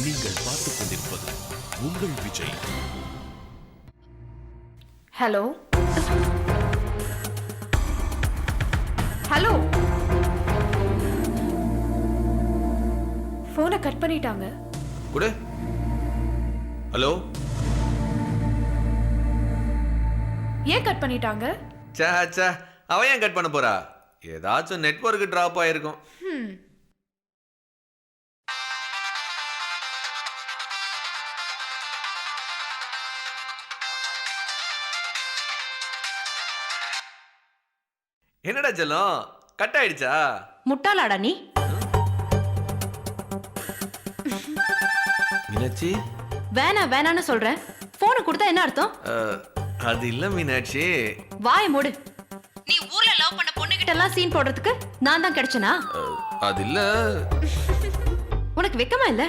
நீங்கள் பார்த்துக் கொண்டிருப்பது உங்கள் விஜய். ஹலோ ஹலோ, போனை கட் பண்ணிட்டாங்க. குடு. ஹலோ. ஏன் கட் பண்ணிட்டாங்க? சே சே, அவன் ஏன் கட் பண்ண போறா? ஏதாச்சும் நெட்வொர்க் டிராப் ஆயிருக்கும். என்னடா செல்லம், கட் ஆயிடுச்சா? முட்டாளாடா நீ. மீனாட்சி, வேணான்னு சொல்றேன். போனை கொடுத்தா என்ன அர்த்தம்? அது இல்ல மீனாட்சி. வாய மூடு. நீ ஊர்ல லவ் பண்ண பொண்ணுகிட்ட எல்லாம் சீன் போடுறதுக்கு நான் தான் கிடைச்சனா? அது இல்ல. உனக்கு வெக்கமா இல்ல?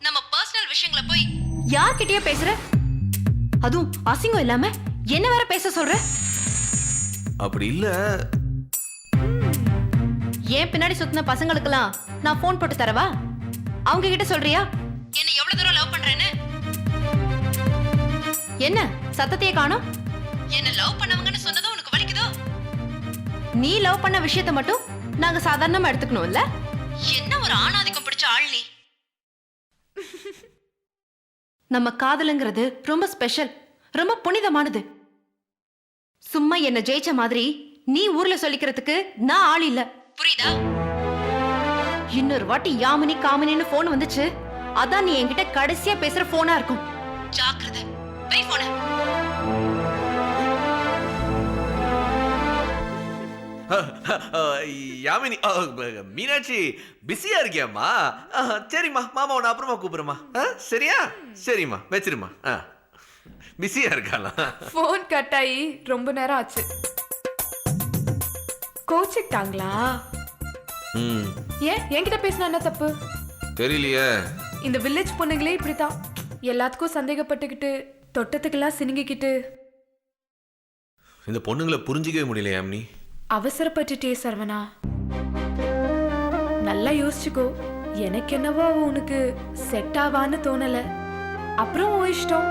நம்ம பர்சனல் விஷயங்களை போய் யார்கிட்டயே பேசுற? அதுவும் அசிங்கம் இல்லாம என்ன வேற பேச சொல்ற? அப்படி இல்ல. ஏன் பின்னாடி சுத்தின பசங்களுக்கெல்லாம் நான் போன் போட்டு தரவா? அவங்க கிட்ட சொல்றியா என்ன எவ்வளவு தூரம் லவ் பண்றேன்னு? என்ன சத்தத்தையே காணோம்? என்ன லவ் பண்ணவங்கன்னு சொன்னதும் உனக்கு வலிக்குதோ? நீ லவ் பண்ண விஷயத்தை மட்டும் நாங்க சாதாரணமா எடுத்துக்கணும் இல்ல? என்ன ஒரு ஆணாதிக்கம் பிடிச்ச ஆள் நீ. நம்ம காதலுங்கிறது ரொம்ப ஸ்பெஷல், ரொம்ப புனிதமானது. சும்மா என்ன ஜெயிச்ச மாதிரி நீ ஊர்ல சொல்லிக்கிறதுக்கு நான் ஆள் இல்ல, புரியுதா? இன்னொரு வாட்டி யாமினி காமினின்னு போன் வந்துச்சு, அதான் நீ என்கிட்ட கடைசியா பேசுற போனா இருக்கும். ஜாக்கிரதை. வை போன. யாமினி, மீனாட்சி பிஸியா இருக்கியாம்மா? சரிம்மா, மாமா உன்னை அப்புறமா கூப்பிடுறமா. சரியா? சரிம்மா, வச்சிருமா. பிஸியா இருக்காளா? போன் கட் ஆகி ரொம்ப நேரம் ஆச்சு. கோச்சிக்கிட்டாங்களா? ஏன் என்கிட்ட பேசினா என்ன தப்பு? தெரியலையே. இந்த வில்லேஜ் பொண்ணுங்களே இப்படித்தான், எல்லாத்துக்கும் சந்தேகப்பட்டுக்கிட்டு தொட்டத்துக்கெல்லாம் சினிங்கிக்கிட்டு. இந்த பொண்ணுங்களை புரிஞ்சிக்கவே முடியல யாமினி. அவசரப்பட்டுட்டே சரவணா, நல்லா யோசிச்சுக்கோ. எனக்கு என்னவோ அவ உனக்கு செட் ஆவான்னு தோணல. அப்புறம் உன் இஷ்டம்.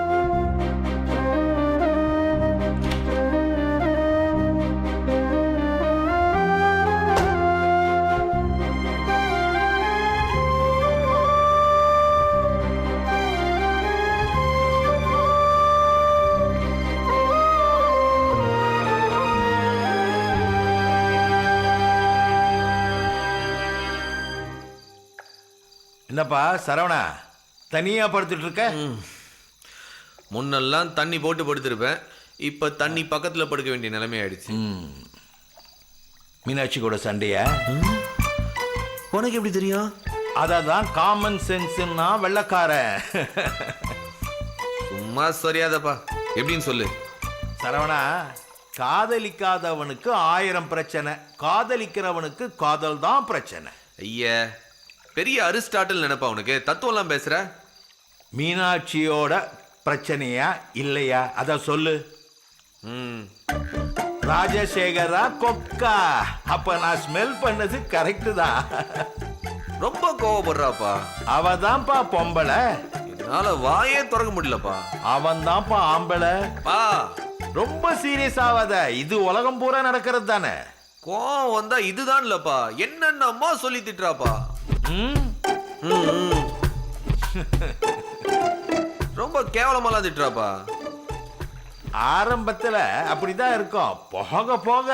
என்னப்பா சரவணா, தனியா படுத்துட்டு இருக்க? முன்னெல்லாம் தண்ணி போட்டு படுத்திருப்பேன், இப்ப தண்ணி பக்கத்துல படுக்க வேண்டிய நிலைமை ஆயிடுச்சு. மீனாட்சி கூட சண்டையா? உனக்கு எப்படி தெரியும்? அதான் காமன் சென்ஸ்னா வெள்ளக்கார. சும்மா சரியாதப்பா, எப்படின்னு சொல்லு. சரவணா, காதலிக்காதவனுக்கு 1000 பிரச்சனை, காதலிக்கிறவனுக்கு காதல் தான் பிரச்சனை. ஐயா, பெரிய அரிஸ்டாட்டில் நினைப்பா உனக்கு. தத்துவம்லாம் பேசுற. மீனாட்சியோட பிரச்சனையா இல்லையா அத சொல்லு. ராஜசேகரா கொக்கா, அப்ப நான் ஸ்மெல் பண்ணது கரெக்ட் தான். ரொம்ப கோவப்படுறாப்பா. அவதான்ப்பா பொம்பளை, என்னால வாயே திறக்க முடியலப்பா. அவன் தான்ப்பா ஆம்பளை. பா, ரொம்ப சீரியஸ் ஆகாத, இது உலகம் பூரா நடக்கிறது தானே. கோவம் வந்தா இதுதான் இல்லப்பா, என்னென்னமா சொல்லி திட்டுறாப்பா. ரொம்ப கேவலமாலாம் திட்டுறாப்பா. ஆரம்பத்துல அப்படிதான் இருக்கும், போக போக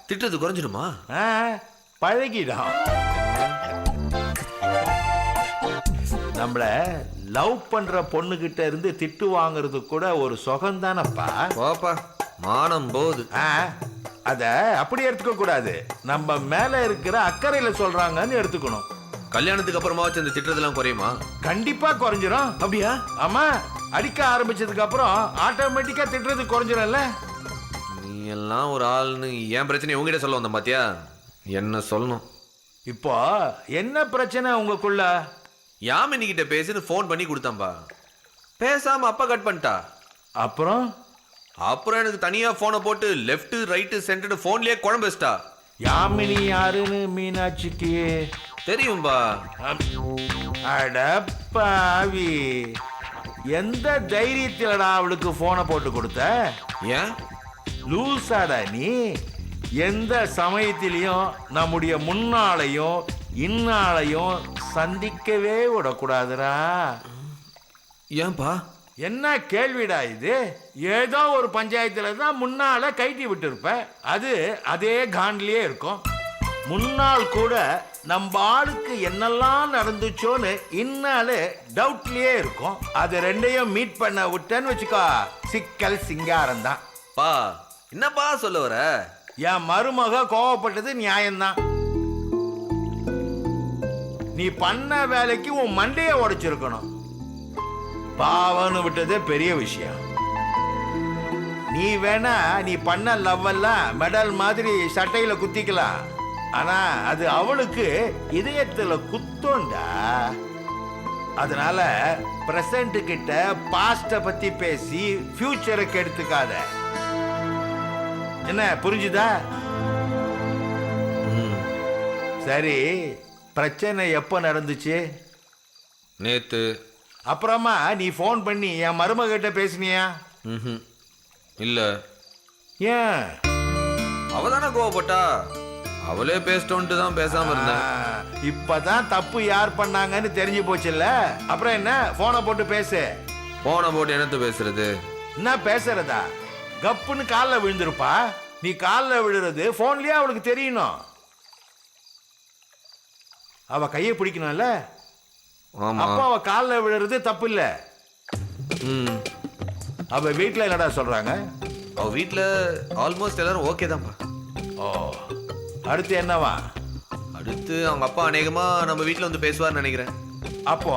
திட்டது குறைஞ்சிடுமா? பழகிடும். நம்மள லவ் பண்ற பொண்ணு கிட்ட இருந்து திட்டு வாங்குறது கூட ஒரு சுகம் தானப்பா. பாப்பா, மானம் போகுது. அத அப்படி எடுத்துக்க கூடாது, நம்ம மேல இருக்கிற அக்கறையில சொல்றாங்கன்னு எடுத்துக்கணும். கல்யாணத்துக்கு அப்புறமா வச்சு அந்த திட்டத்தெல்லாம் குறையுமா? கண்டிப்பா குறைஞ்சிரும். அப்படியா? ஆமா, அடிக்க ஆரம்பிச்சதுக்கு அப்புறம் ஆட்டோமேட்டிக்கா திட்டுறது குறைஞ்சிரும்ல. நீ எல்லாம் ஒரு ஆள்னு என் பிரச்சனை உங்ககிட்ட சொல்ல வந்த பாத்தியா? என்ன சொல்லணும்? இப்போ என்ன பிரச்சனை உங்களுக்குள்ள? யாமினி கிட்ட பேசுன்னு போன் பண்ணி கொடுத்தாம்பா, பேசாம அப்பா கட் பண்ணிட்டா. அப்புறம் எனக்கு தனியா போனை போட்டு லெஃப்ட் ரைட் சென்டர் போன்லயே குழம்பு வச்சிட்டா. யாமினி யாருன்னு மீனாட்சிக்கு தெரியும்பா. அடப்பாவி, எந்த தைரியத்திலடா அவளுக்கு போனை போட்டு கொடுத்த? ஏன்? லூசாடா நீ. எந்த சமயத்திலையும் நம்முடைய முன்னாளையும் இன்னாளையும் சந்திக்கவே விடக்கூடாதுடா. ஏன்பா? என்ன கேள்விடா இது? ஏதோ ஒரு பஞ்சாயத்துல தான் முன்னால கைட்டி விட்டு இருப்ப, அது அதே காண்ட்லயே இருக்கும். முன்னால் கூட நம்ம ஆளுக்கு என்னெல்லாம் நடந்துச்சோன்னு இன்னாலே டவுட்லயே இருக்கும். அது ரெண்டையும் மீட் பண்ண விட்டேன்னு வச்சுக்கோ, சிக்கல் சிங்காரம் தான். பா, என்னப்பா சொல்ல வர? என் மருமக கோவப்பட்டது நியாயம்தான். நீ பண்ண வேலைக்கு உன் மண்டைய உடைச்சிருக்கணும். பாவன்னு விட்டதே பெரிய விஷயம். நீ வேணா நீ பண்ண லவ் எல்லாம் மெடல் மாதிரி சட்டையில குத்திக்கலாம், ஆனா அது அவளுக்கு இதயத்துல குத்தோண்டா. அதனால பிரசன்ட் கிட்ட பாஸ்ட பத்தி பேசி ஃபியூச்சரை கெடுத்துக்காத. என்ன புரிஞ்சுதா? சரி, பிரச்சனை எப்ப நடந்துச்சு? நேத்து. அப்புறமா நீ ஃபோன் பண்ணி என் மருமகிட்ட பேசினியா? இல்ல. ஏன்? அவதானே கோவப்பட்டா, அவளே பேசிட்டோன்ட்டு தான் பேசாம இருந்தேன். இப்பதான் தப்பு யார் பண்ணாங்கன்னு தெரிஞ்சு போச்சுல்ல, அப்புறம் என்ன போனை போட்டு பேசு. போனை போட்டு என்னத்து பேசுறது? என்ன பேசுறதா? கப்புன்னு காலில் விழுந்திருப்பா. நீ காலில் விழுறது போன்லயே அவளுக்கு தெரியணும். அவ கையை பிடிக்கணும்ல, ஆமா. அப்ப அவ காலில் விழுறது தப்பு இல்ல. அவ வீட்டுல என்னடா சொல்றாங்க? அவ வீட்டுல ஆல்மோஸ்ட் எல்லாரும் ஓகே தான்ப்பா. ஓ, அடுத்து என்னவா? அடுத்து அவங்க அப்பா அநேகமா நம்ம வீட்டுல வந்து பேசுவார்னு நினைக்கிறேன். அப்போ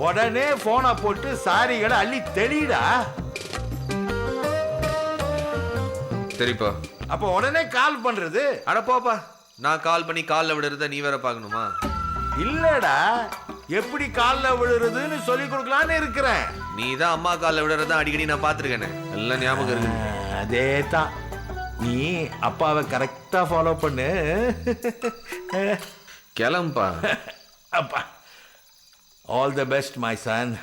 உடனே போனை போட்டு சாரிகளை அள்ளி தெளிடா. சரிப்பா. அப்போ உடனே கால் பண்றது? அட போப்பா, நான் கால் பண்ணி காலில் விடுறத நீ வேற பார்க்கணுமா? இல்லடா, எப்படி காலில் விழுறதுன்னு சொல்லி கொடுக்கலான்னு இருக்கிறேன். நீ தான் அம்மா காலில் விடுறத அடிக்கடி நான் பார்த்துருக்கேனே, எல்லாம் ஞாபகம் இருக்கு. அதே தான். நீ அப்பாவை கரெக்டா ஃபாலோ பண்ணு. கிளம்பா. அப்பா, all the best my son.